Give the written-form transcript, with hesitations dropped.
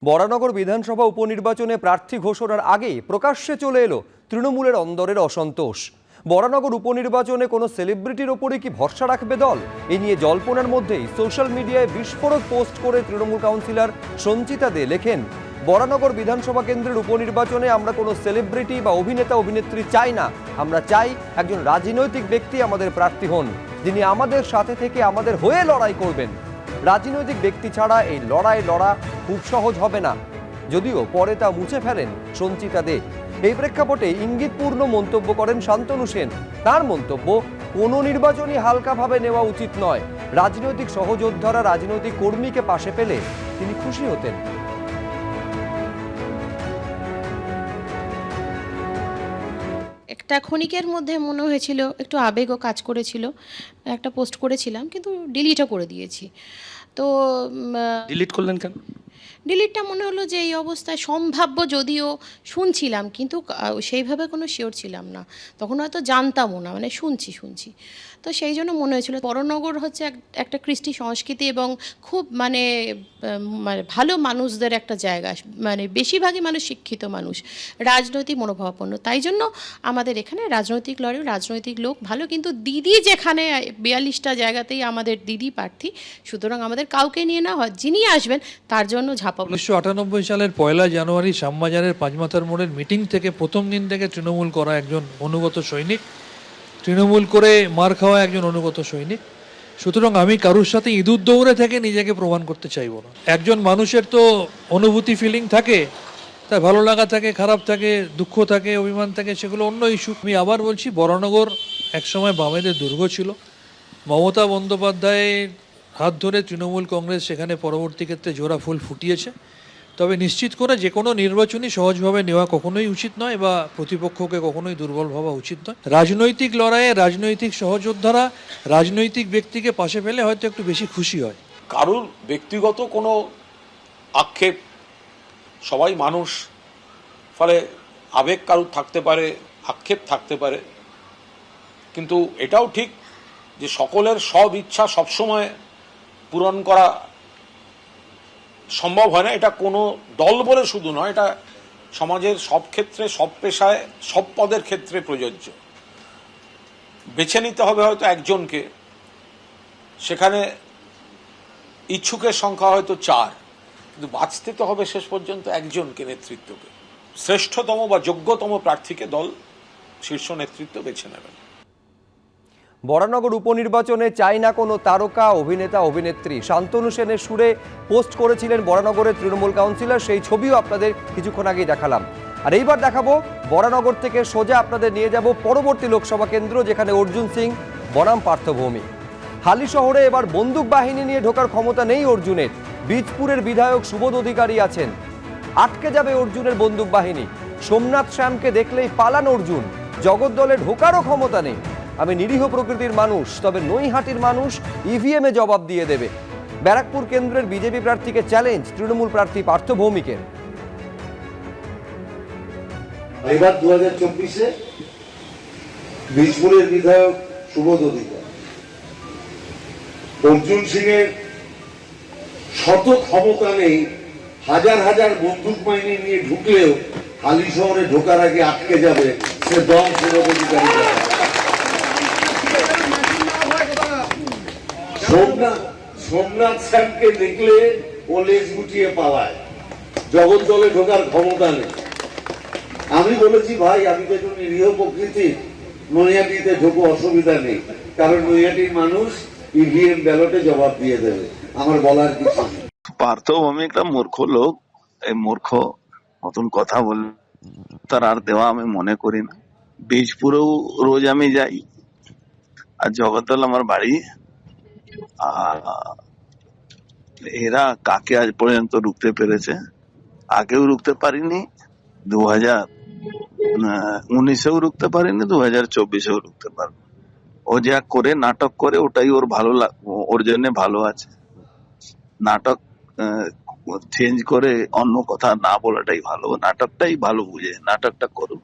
বরানগর বিধানসভা উপনির্বাচনে প্রার্থী ঘোষণার আগে প্রকাশ্যে চলে এলো তৃণমূলের অন্দরের অসন্তোষ। বরানগর উপনির্বাচনে কোনো সেলিব্রিটির ওপরে কি ভরসা রাখবে দল? এ নিয়ে জল্পনার মধ্যেই সোশ্যাল মিডিয়ায় বিস্ফোরক পোস্ট করে তৃণমূল কাউন্সিলর সঞ্চিতা দে লেখেন, বরানগর বিধানসভা কেন্দ্রের উপনির্বাচনে আমরা কোনো সেলিব্রিটি বা অভিনেতা অভিনেত্রী চাই না। আমরা চাই একজন রাজনৈতিক ব্যক্তি আমাদের প্রার্থী হন, যিনি আমাদের সাথে থেকে আমাদের হয়ে লড়াই করবেন। রাজনৈতিক ব্যক্তি ছাড়া এই লড়াই লড়া খুব সহজ হবে না, যদিও পরে তা মুছে ফেলেন সঞ্চিতা দে। এই প্রেক্ষাপটে ইঙ্গিতপূর্ণ মন্তব্য করেন শান্তনু সেন। তার মন্তব্য, কোনো নির্বাচনই হালকাভাবে নেওয়া উচিত নয়। রাজনৈতিক সহযোদ্ধারা রাজনৈতিক কর্মীকে পাশে পেলে তিনি খুশি হতেন। একটা ক্ষণিকের মধ্যে মনে হয়েছিল, একটু আবেগও কাজ করেছিল, একটা পোস্ট করেছিলাম কিন্তু ডিলিটও করে দিয়েছি। তো ডিলিট করলেন কেন? ডিলিটটা মনে হলো যে এই অবস্থায় সম্ভাব্য, যদিও শুনছিলাম কিন্তু সেইভাবে কোনো শিওর ছিলাম না, তখন হয়তো জানতামও না, মানে শুনছি। তো সেই জন্য মনে হয়েছিল বরানগর হচ্ছে একটা কৃষ্টি সংস্কৃতি এবং খুব মানে ভালো মানুষদের একটা জায়গা, মানে বেশিরভাগই মানুষ শিক্ষিত মানুষ, রাজনৈতিক মনোভাবাপন্ন। তাই জন্য আমাদের এখানে রাজনৈতিক লড়াই, রাজনৈতিক লোক ভালো, কিন্তু দিদি যেখানে 42টা জায়গাতেই আমাদের দিদি প্রার্থী, সুতরাং আমাদের কাউকে নিয়ে না হয়, যিনি আসবেন তার জন্য ঝাঁপাবো। 1998 সালের 1 জানুয়ারি শ্যামবাজারের পাঁচমাথার মোড়ের মিটিং থেকে প্রথম দিন থেকে তৃণমূল করা একজন অনুগত সৈনিক, তৃণমূল করে মার খাওয়া একজন অনুগত সৈনিক। সুতরাং আমি কারোর সাথে ইঁদুর দৌড়ে থেকে নিজেকে প্রমাণ করতে চাইব না। একজন মানুষের তো অনুভূতি, ফিলিং থাকে, তার ভালো লাগা থাকে, খারাপ থাকে, দুঃখ থাকে, অভিমান থাকে, সেগুলো অন্য ইস্যু। আমি আবার বলছি, বরানগর একসময় বামেদের দুর্গ ছিল। মমতা বন্দ্যোপাধ্যায়ের হাত ধরে তৃণমূল কংগ্রেস সেখানে পরবর্তী ক্ষেত্রে জোড়া ফুল ফুটিয়েছে। তবে নিশ্চিত করে যে কোনো নির্বাচনই সহজভাবে নেওয়া কখনোই উচিত নয়, বা প্রতিপক্ষকে কখনোই দুর্বল ভাবা উচিত নয়। রাজনৈতিক লড়াইয়ে রাজনৈতিক সহযোদ্ধারা রাজনৈতিক ব্যক্তিকে পাশে পেলে হয়তো একটু বেশি খুশি হয়। কারুর ব্যক্তিগত কোনো আক্ষেপ, সবাই মানুষ, ফলে আবেগ কারুর থাকতে পারে, আক্ষেপ থাকতে পারে, কিন্তু এটাও ঠিক যে সকলের সব ইচ্ছা সবসময় পূরণ করা সম্ভব হয় না। এটা কোনো দল বলে শুধু নয়, এটা সমাজের সব ক্ষেত্রে, সব পেশায়, সব পদের ক্ষেত্রে প্রযোজ্য। বেছে নিতে হবে হয়তো একজনকে, সেখানে ইচ্ছুকের সংখ্যা হয়তো 4, কিন্তু বাঁচতে তো হবে শেষ পর্যন্ত একজনকে, নেতৃত্বকে। শ্রেষ্ঠতম বা যোগ্যতম প্রার্থীকে দল শীর্ষ নেতৃত্ব বেছে নেবেন। বরানগর উপনির্বাচনে চাই না কোনো তারকা অভিনেতা অভিনেত্রী, শান্তনু সেনের সুরে পোস্ট করেছিলেন বরানগরের তৃণমূল কাউন্সিলর। সেই ছবিও আপনাদের কিছুক্ষণ আগেই দেখালাম। আর এইবার দেখাবো বরানগর থেকে সোজা আপনাদের নিয়ে যাব পরবর্তী লোকসভা কেন্দ্র, যেখানে অর্জুন সিং বনাম পার্থভৌমিক। হালি শহরে এবার বন্দুক বাহিনী নিয়ে ঢোকার ক্ষমতা নেই অর্জুনের। বীজপুরের বিধায়ক সুবোধ অধিকারী আছেন, আটকে যাবে অর্জুনের বন্দুক বাহিনী। সোমনাথ শ্যামকে দেখলেই পালান অর্জুন। জগদ্দলে ঢোকারও ক্ষমতা নেই। আমি নিরীহ প্রকৃতির মানুষ, তবে নৈহাটির মানুষ ইভিএমে জবাব দিয়ে দেবে। ব্যারাকপুর কেন্দ্রের বিজেপি প্রার্থীকে চ্যালেঞ্জ তৃণমূল প্রার্থী পার্থ ভৌমিকের। এবার 2024-এ বীজপুরের বিধায়ক সুবোধ অধিকারী, অর্জুন সিং এর শত ক্ষমতা নেই, হাজার হাজার বন্দুক বাহিনী নিয়ে ঢুকলেও হালি শহরে ঢোকার আগে আটকে যাবে, সে দম সুবোধ অধিকারী। সোমনাথ শ্যামকে দেখলে ও লেজ গুটিয়ে পালায়, জগদ্দলে ঢোকার ক্ষমতা নেই। আমি বলেছি, ভাই আমি তো একটু নিরীহ প্রকৃতি, নৈহাটিতে ঢোকো, অসুবিধা নেই, কারণ নৈহাটির মানুষ ইভিএম ব্যালটে জবাব দিয়ে দেবে, আমার বলার কিছু নেই। পার্থভূমি একটা মূর্খ লোক, এই মূর্খ মতন কথা বলে তার আর দেওয়া আমি মনে করি না। বীজপুরেও রোজ আমি যাই, আর জগদ্দল আমার বাড়ি। এরা কাকে আজ পর্যন্ত রুখতে পেরেছে? আগেও রুখতে পারিনি, 2019-এও রুখতে পারিনি, 2024-এও রুখতে পারবো। ও যা করে, নাটক করে, ওটাই ওর ভালো, ওর জন্য ভালো আছে। নাটক চেঞ্জ করে অন্য কথা না বলাটাই ভালো, নাটকটাই ভালো বুঝে, নাটকটা করুক।